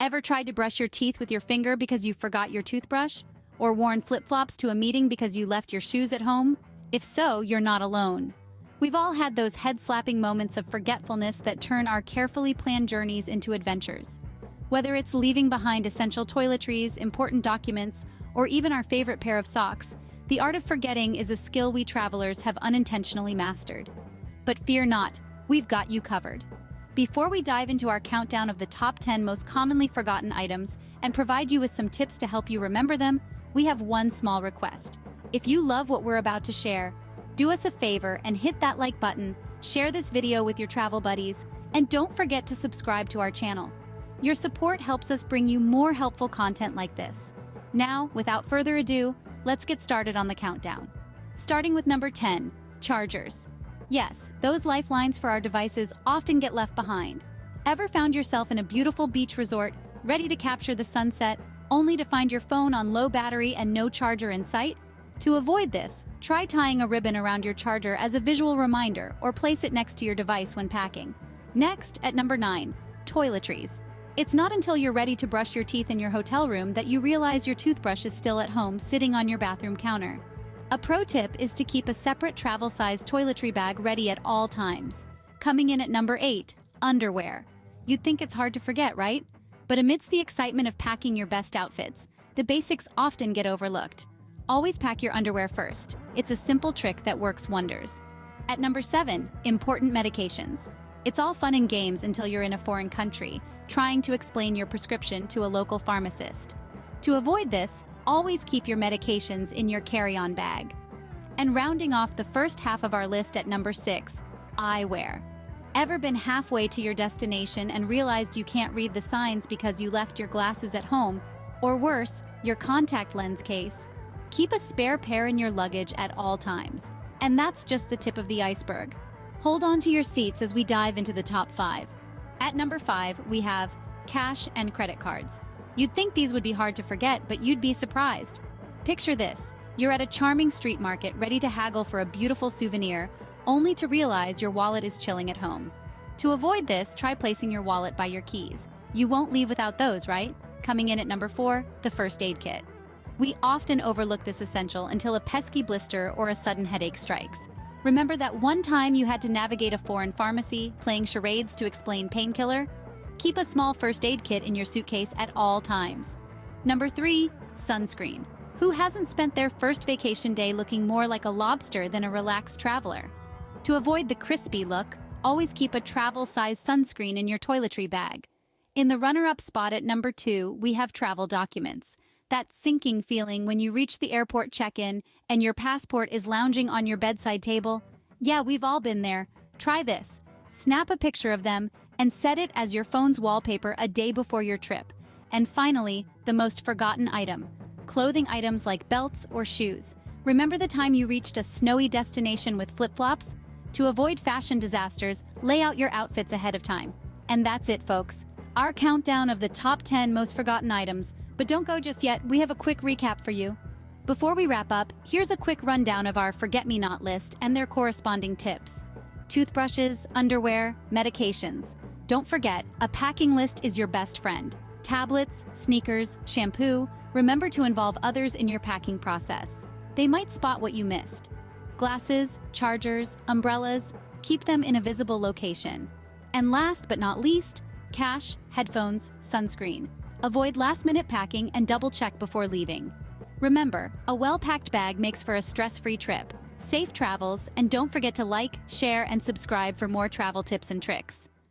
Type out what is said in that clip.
Ever tried to brush your teeth with your finger because you forgot your toothbrush? Or worn flip-flops to a meeting because you left your shoes at home? If so, you're not alone. We've all had those head-slapping moments of forgetfulness that turn our carefully planned journeys into adventures. Whether it's leaving behind essential toiletries, important documents, or even our favorite pair of socks, the art of forgetting is a skill we travelers have unintentionally mastered. But fear not, we've got you covered. Before we dive into our countdown of the top 10 most commonly forgotten items and provide you with some tips to help you remember them, we have one small request. If you love what we're about to share, do us a favor and hit that like button, share this video with your travel buddies, and don't forget to subscribe to our channel. Your support helps us bring you more helpful content like this. Now, without further ado, let's get started on the countdown. Starting with number 10, chargers. Yes, those lifelines for our devices often get left behind. Ever found yourself in a beautiful beach resort, ready to capture the sunset, only to find your phone on low battery and no charger in sight? To avoid this, try tying a ribbon around your charger as a visual reminder or place it next to your device when packing. Next, at number 9, toiletries. It's not until you're ready to brush your teeth in your hotel room that you realize your toothbrush is still at home sitting on your bathroom counter. A pro tip is to keep a separate travel-sized toiletry bag ready at all times. Coming in at number 8, underwear. You'd think it's hard to forget, right? But amidst the excitement of packing your best outfits, the basics often get overlooked. Always pack your underwear first. It's a simple trick that works wonders. At number 7, important medications. It's all fun and games until you're in a foreign country, trying to explain your prescription to a local pharmacist. To avoid this, always keep your medications in your carry-on bag. And rounding off the first half of our list at number 6, eyewear. Ever been halfway to your destination and realized you can't read the signs because you left your glasses at home, or worse, your contact lens case? Keep a spare pair in your luggage at all times. And that's just the tip of the iceberg. Hold on to your seats as we dive into the top 5. At number 5, we have cash and credit cards. You'd think these would be hard to forget, but you'd be surprised. Picture this. You're at a charming street market ready to haggle for a beautiful souvenir, only to realize your wallet is chilling at home. To avoid this, try placing your wallet by your keys. You won't leave without those, right? Coming in at number 4, the first aid kit. We often overlook this essential until a pesky blister or a sudden headache strikes. Remember that one time you had to navigate a foreign pharmacy, playing charades to explain painkiller? Keep a small first aid kit in your suitcase at all times. Number 3, sunscreen. Who hasn't spent their first vacation day looking more like a lobster than a relaxed traveler? To avoid the crispy look, always keep a travel-sized sunscreen in your toiletry bag. In the runner-up spot at number 2, we have travel documents. That sinking feeling when you reach the airport check-in and your passport is lounging on your bedside table? Yeah, we've all been there. Try this. Snap a picture of them and set it as your phone's wallpaper a day before your trip. And finally, the most forgotten item, clothing items like belts or shoes. Remember the time you reached a snowy destination with flip-flops? To avoid fashion disasters, lay out your outfits ahead of time. And that's it, folks. Our countdown of the top 10 most forgotten items. But don't go just yet, we have a quick recap for you. Before we wrap up, here's a quick rundown of our forget-me-not list and their corresponding tips. Toothbrushes, underwear, medications. Don't forget, a packing list is your best friend. Tablets, sneakers, shampoo. Remember to involve others in your packing process. They might spot what you missed. Glasses, chargers, umbrellas. Keep them in a visible location. And last but not least, cash, headphones, sunscreen. Avoid last-minute packing and double-check before leaving. Remember, a well-packed bag makes for a stress-free trip. Safe travels, and don't forget to like, share, and subscribe for more travel tips and tricks.